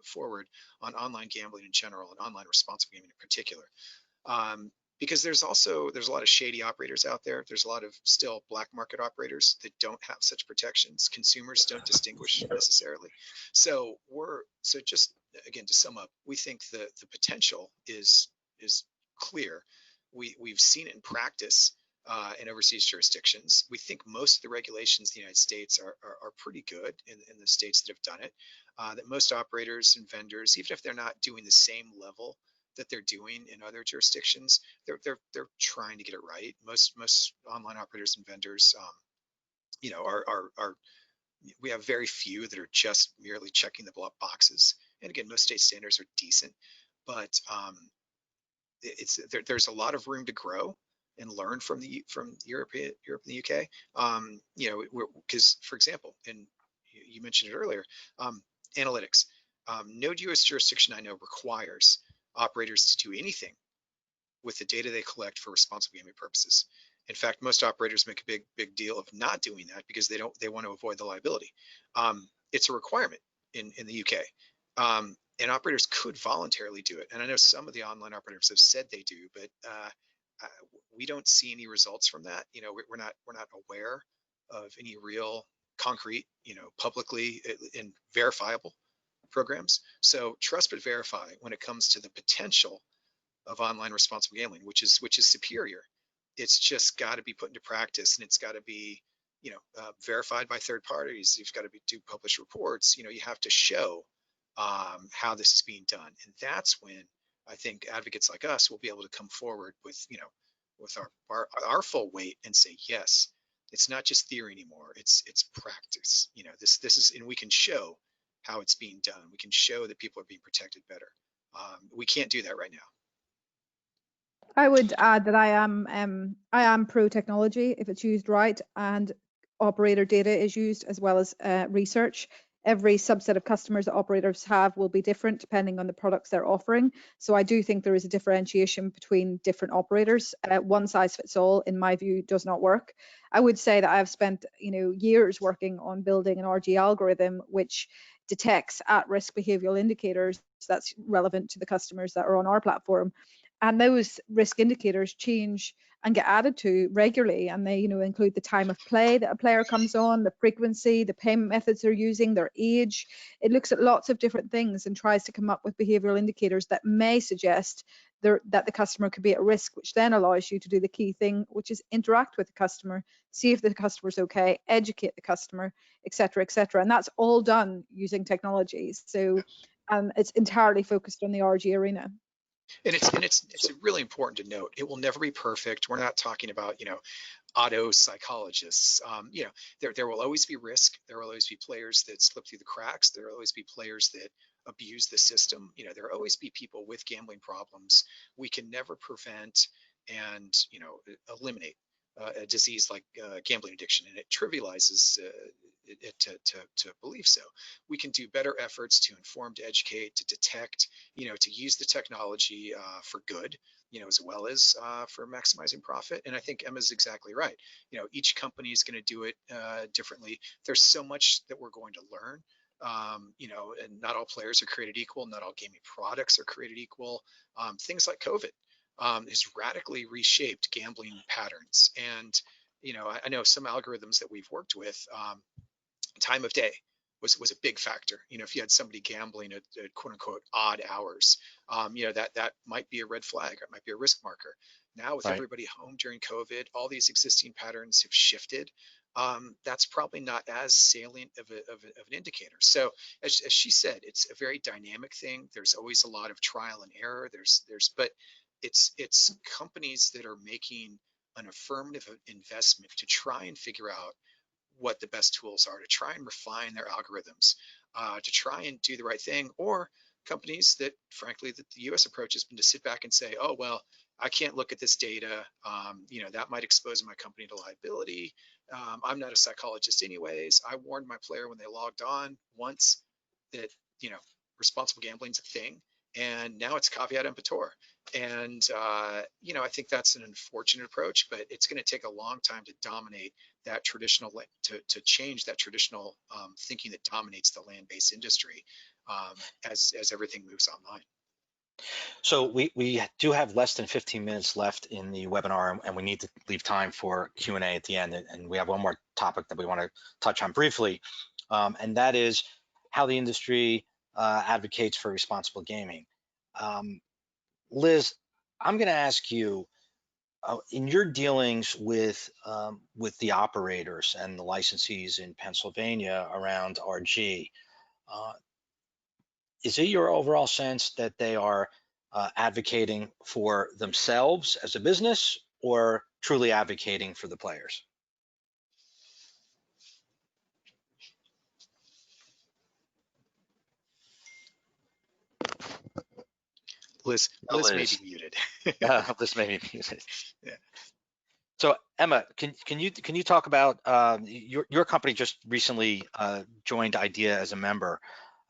forward on online gambling in general and online responsible gaming in particular. Because there's a lot of shady operators out there. There's a lot of still black market operators that don't have such protections. Consumers don't distinguish necessarily. So just again, to sum up, we think the potential is clear. We've seen it in practice in overseas jurisdictions. We think most of the regulations in the United States are pretty good in the states that have done it. That most operators and vendors, even if they're not doing the same level that they're doing in other jurisdictions, they're trying to get it right. Most online operators and vendors, we have very few that are just merely checking the boxes. And again, most state standards are decent, but there's a lot of room to grow and learn from Europe and the UK. Because for example, and you mentioned it earlier, analytics. No U.S. jurisdiction I know requires operators to do anything with the data they collect for responsible gaming purposes. In fact, most operators make a big deal of not doing that because they want to avoid the liability. It's a requirement in the UK. And operators could voluntarily do it. And I know some of the online operators have said they do, but we don't see any results from that. We're not aware of any real concrete, publicly and verifiable programs. So trust but verify when it comes to the potential of online responsible gambling, which is superior. It's just got to be put into practice, and it's got to be verified by third parties. You've got to do published reports. You have to show how this is being done, and that's when I think advocates like us will be able to come forward with our full weight and say, yes, it's not just theory anymore. It's practice. This is, and we can show how it's being done. We can show that people are being protected better. We can't do that right now. I would add that I am pro technology if it's used right, and operator data is used, as well as research. Every subset of customers that operators have will be different depending on the products they're offering. So I do think there is a differentiation between different operators. One size fits all, in my view, does not work. I would say that I've spent years working on building an RG algorithm which detects at-risk behavioral indicators that's relevant to the customers that are on our platform. And those risk indicators change and get added to regularly, and they include the time of play that a player comes on, the frequency, the payment methods they're using, their age. It looks at lots of different things and tries to come up with behavioral indicators that may suggest that the customer could be at risk, which then allows you to do the key thing, which is interact with the customer, see if the customer's okay, educate the customer, etc., etc. And that's all done using technologies. So it's entirely focused on the RG arena. And it's really important to note, it will never be perfect. We're not talking about, auto psychologists. There will always be risk. There will always be players that slip through the cracks. There will always be players that abuse the system. There will always be people with gambling problems. We can never prevent and, eliminate a disease like gambling addiction, and it trivializes it to believe so. We can do better efforts to inform, to educate, to detect, to use the technology for good, as well as for maximizing profit. And I think Emma's exactly right. Each company is going to do it differently. There's so much that we're going to learn. And not all players are created equal. Not all gaming products are created equal. Things like COVID has radically reshaped gambling patterns. And, I know some algorithms that we've worked with, time of day was a big factor. If you had somebody gambling at quote unquote odd hours, that might be a red flag, or it might be a risk marker. Now with everybody home during COVID, all these existing patterns have shifted. That's probably not as salient of an indicator. So as she said, it's a very dynamic thing. There's always a lot of trial and error. But it's companies that are making an affirmative investment to try and figure out what the best tools are, to try and refine their algorithms, to try and do the right thing, or companies that, frankly, that the U.S. approach has been to sit back and say, oh, well, I can't look at this data. That might expose my company to liability. I'm not a psychologist anyways. I warned my player when they logged on once that, responsible gambling is a thing. And now it's caveat emptor. And, I think that's an unfortunate approach, but it's going to take a long time to dominate that traditional, to change that traditional thinking that dominates the land-based industry as everything moves online. So we do have less than 15 minutes left in the webinar, and we need to leave time for Q&A at the end. And we have one more topic that we want to touch on briefly, and that is how the industry advocates for responsible gaming. Liz, I'm going to ask you, in your dealings with the operators and the licensees in Pennsylvania around RG, is it your overall sense that they are advocating for themselves as a business, or truly advocating for the players? Liz may be muted. Liz may be muted. Yeah. So Emma, can you talk about your company just recently joined IDEA as a member,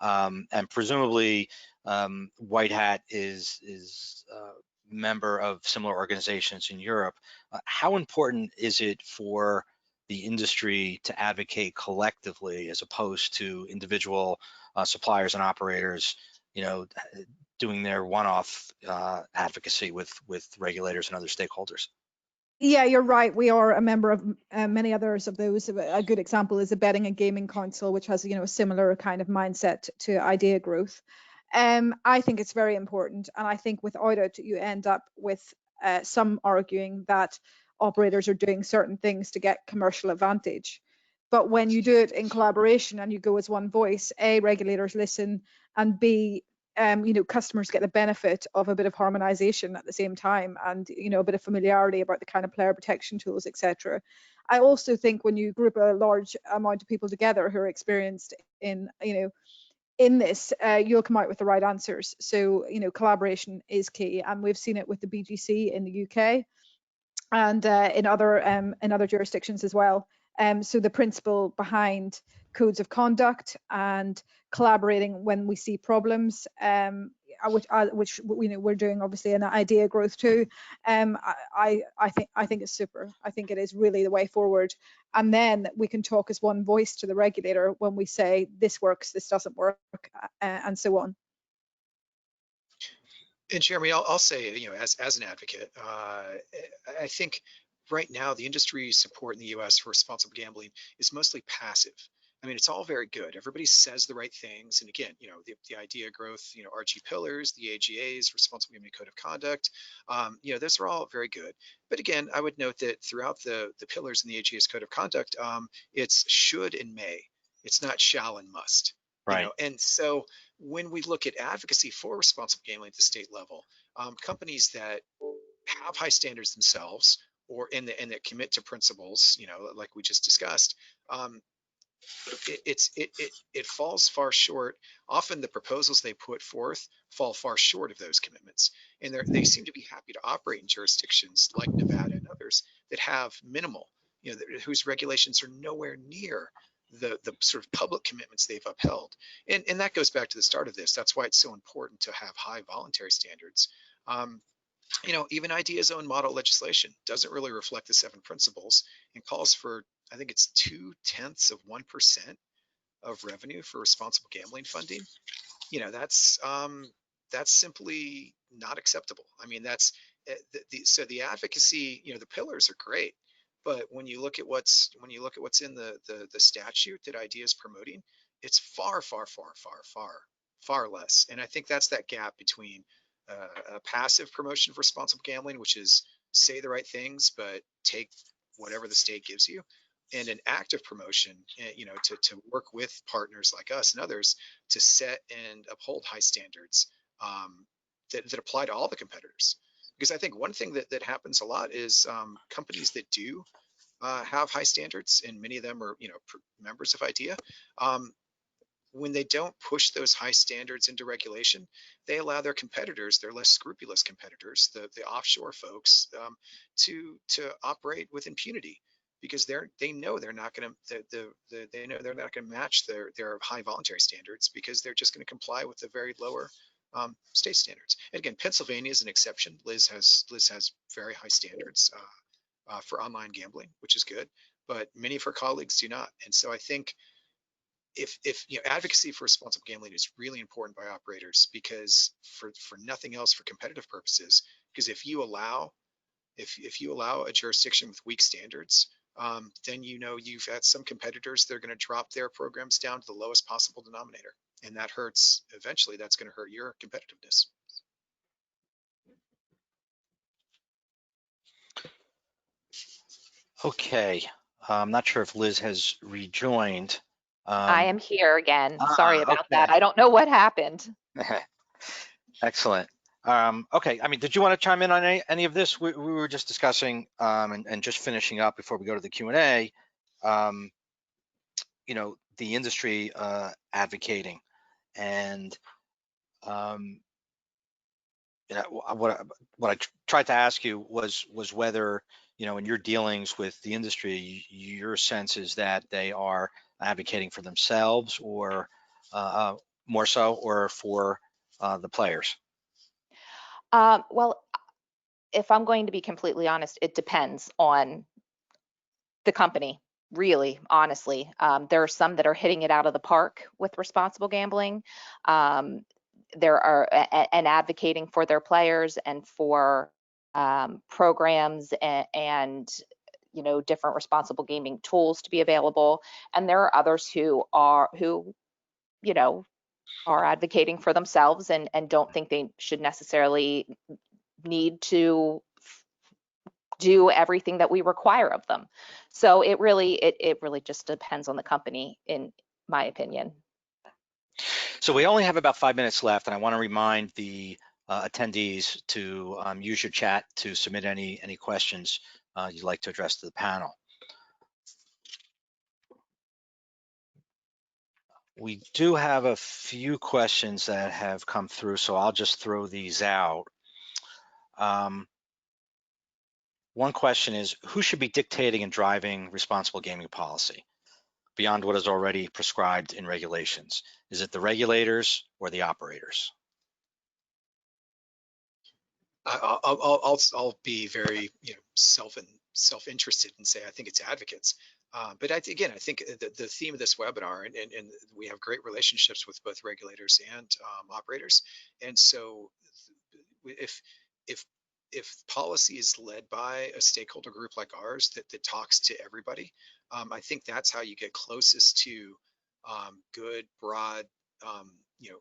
and presumably White Hat is a member of similar organizations in Europe. How important is it for the industry to advocate collectively as opposed to individual suppliers and operators, doing their one-off advocacy with regulators and other stakeholders? Yeah, you're right. We are a member of many others of those. A good example is the Betting and Gaming Council, which has a similar kind of mindset to idea growth. I think it's very important, and I think without it, you end up with some arguing that operators are doing certain things to get commercial advantage. But when you do it in collaboration and you go as one voice, A, regulators listen, and B, customers get the benefit of a bit of harmonization at the same time, and a bit of familiarity about the kind of player protection tools, etc. I also think when you group a large amount of people together who are experienced in this, you'll come out with the right answers. So collaboration is key, and we've seen it with the BGC in the UK and in other jurisdictions as well. So the principle behind codes of conduct and collaborating when we see problems, which we're doing obviously in idea growth too. I think it's super. I think it is really the way forward. And then we can talk as one voice to the regulator when we say this works, this doesn't work, and so on. And Jeremy, I'll say, as an advocate, I think right now the industry support in the U.S. for responsible gambling is mostly passive. I mean, it's all very good. Everybody says the right things. And again, the idea growth, RG pillars, the AGAs, responsible gambling code of conduct, those are all very good. But again, I would note that throughout the pillars in the AGA's code of conduct, it's should and may. It's not shall and must. Right. And so when we look at advocacy for responsible gambling at the state level, companies that have high standards themselves or that commit to principles, like we just discussed, it falls far short. Often the proposals they put forth fall far short of those commitments, and they seem to be happy to operate in jurisdictions like Nevada and others that have minimal, whose regulations are nowhere near the sort of public commitments they've upheld. And that goes back to the start of this. That's why it's so important to have high voluntary standards. Even IDEA's own model legislation doesn't really reflect the 7 principles and calls for, I think it's 0.2% of revenue for responsible gambling funding. That's simply not acceptable. I mean, that's so the advocacy, the pillars are great, but when you look at what's in the statute that IDEA is promoting, it's far less. And I think that's that gap between a passive promotion of responsible gambling, which is say the right things but take whatever the state gives you, and an active promotion, to work with partners like us and others to set and uphold high standards that apply to all the competitors. Because I think one thing that happens a lot is companies that do have high standards, and many of them are members of IDEA, when they don't push those high standards into regulation, they allow their competitors, their less scrupulous competitors, the offshore folks, to operate with impunity, because they know they're not going to match their high voluntary standards, because they're just going to comply with the very lower state standards. And again, Pennsylvania is an exception. Liz has very high standards for online gambling, which is good, but many of her colleagues do not. And so I think if advocacy for responsible gambling is really important by operators, because for nothing else, for competitive purposes, because if you allow a jurisdiction with weak standards, then you've had some competitors, they're going to drop their programs down to the lowest possible denominator, and that hurts. Eventually, that's going to hurt your competitiveness. Okay. I'm not sure if Liz has rejoined. I am here again. Sorry about okay. that. I don't know what happened. Excellent. Okay. I mean, did you want to chime in on any of this? We were just discussing and just finishing up before we go to the Q&A. The industry advocating, and what I tried to ask you was whether, in your dealings with the industry, your sense is that they are advocating for themselves, or more so, or for the players. Well, if I'm going to be completely honest, it depends on the company. Really, honestly, there are some that are hitting it out of the park with responsible gambling. There are and advocating for their players and for programs and different responsible gaming tools to be available. And there are others who are advocating for themselves and don't think they should necessarily need to do everything that we require of them. So it really just depends on the company, in my opinion. So we only have about 5 minutes left, and I want to remind the attendees to use your chat to submit any questions you'd like to address to the panel. We do have a few questions that have come through, so I'll just throw these out. One question is, who should be dictating and driving responsible gaming policy beyond what is already prescribed in regulations? Is it the regulators or the operators? I'll be very self-interested and say I think it's advocates. But I think the theme of this webinar, and we have great relationships with both regulators and operators, and so if if if policy is led by a stakeholder group like ours that talks to everybody, I think that's how you get closest to good, broad, you know,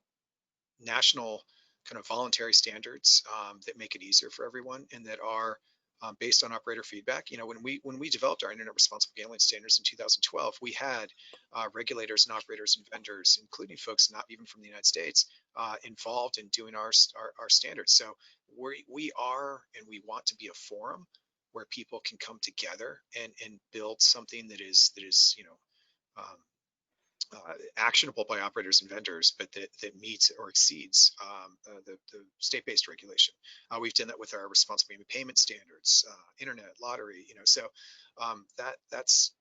national kind of voluntary standards that make it easier for everyone and that are based on operator feedback. You know, when we developed our internet responsible gambling standards in 2012, we had regulators and operators and vendors, including folks not even from the United States, involved in doing our standards. So we are and we want to be a forum where people can come together and build something that is actionable by operators and vendors, but that meets or exceeds the state-based regulation. We've done that with our responsible gaming payment standards, internet, lottery, so that's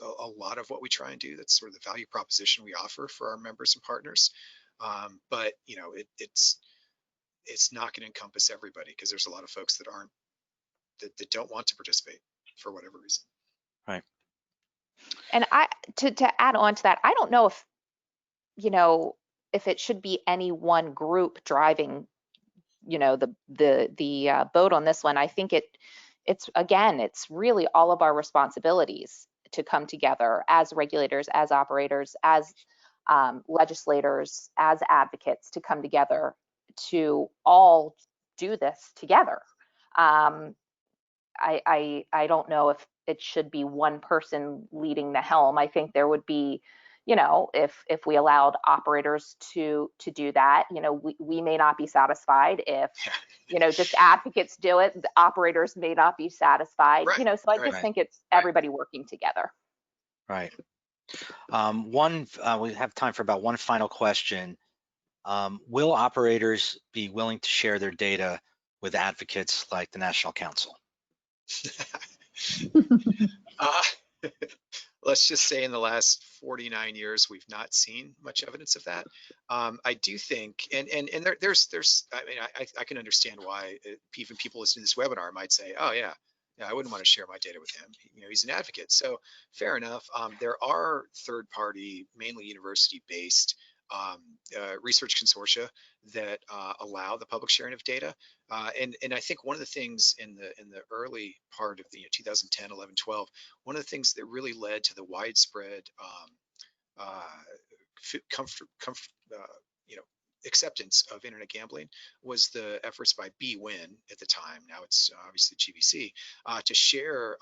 a lot of what we try and do. That's sort of the value proposition we offer for our members and partners. But it's not going to encompass everybody because there's a lot of folks that don't want to participate for whatever reason. Right. And to add on to that, I don't know if it should be any one group driving, the boat on this one. I think it's really all of our responsibilities to come together as regulators, as operators, as legislators, as advocates, to come together to all do this together. I don't know if it should be one person leading the helm. I think there would be, if we allowed operators to do that, we may not be satisfied if, just advocates do it. The operators may not be satisfied, Right. So I just think it's everybody working together. Right. We have time for about one final question. Will operators be willing to share their data with advocates like the National Council? Let's just say in the last 49 years, we've not seen much evidence of that. I do think, and there's, I mean, I can understand why even people listening to this webinar might say, oh yeah, I wouldn't want to share my data with him. He's an advocate. So fair enough. There are third-party, mainly university-based research consortia that allow the public sharing of data. And I think one of the things in the early part of the 2010, 11, 12, one of the things that really led to the widespread acceptance of internet gambling was the efforts by BWin at the time. Now it's obviously GVC to share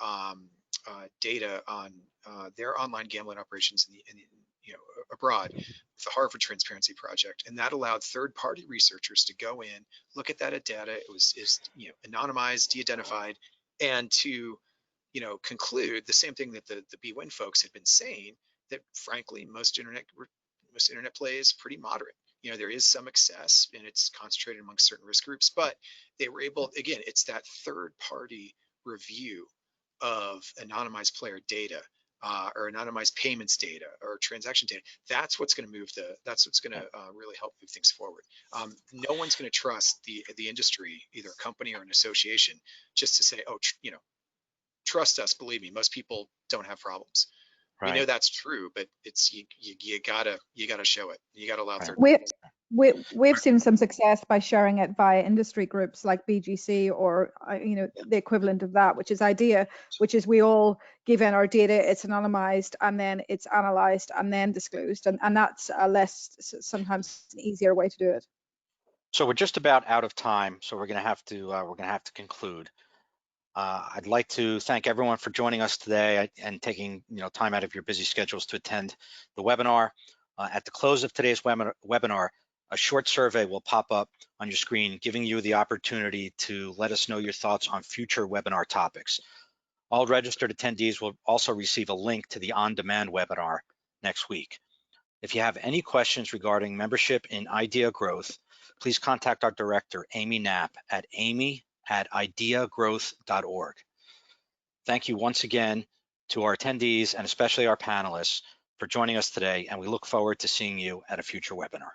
data on their online gambling operations abroad with the Harvard Transparency Project, and that allowed third-party researchers to go in, look at that data. It was anonymized, de-identified, and to conclude the same thing that the BWin folks had been saying, that frankly most internet play is pretty moderate. There is some excess and it's concentrated among certain risk groups, but they were able, again, it's that third-party review of anonymized player data or anonymized payments data or transaction data. That's what's going to really help move things forward. No one's going to trust the industry, either a company or an association, just to say, oh, trust us, believe me, most people don't have problems. Right. We know that's true, but it's you gotta show it. You gotta allow third parties. We've seen some success by sharing it via industry groups like BGC or the equivalent of that, which is IDEA, which is we all give in our data, it's anonymized, and then it's analyzed and then disclosed, and that's sometimes an easier way to do it. So we're just about out of time, so we're gonna have to conclude. I'd like to thank everyone for joining us today and taking time out of your busy schedules to attend the webinar. At the close of today's webinar, a short survey will pop up on your screen, giving you the opportunity to let us know your thoughts on future webinar topics. All registered attendees will also receive a link to the on-demand webinar next week. If you have any questions regarding membership in IDEA Growth, please contact our director, Amy Knapp, at amy@ideagrowth.org. Thank you once again to our attendees and especially our panelists for joining us today, and we look forward to seeing you at a future webinar.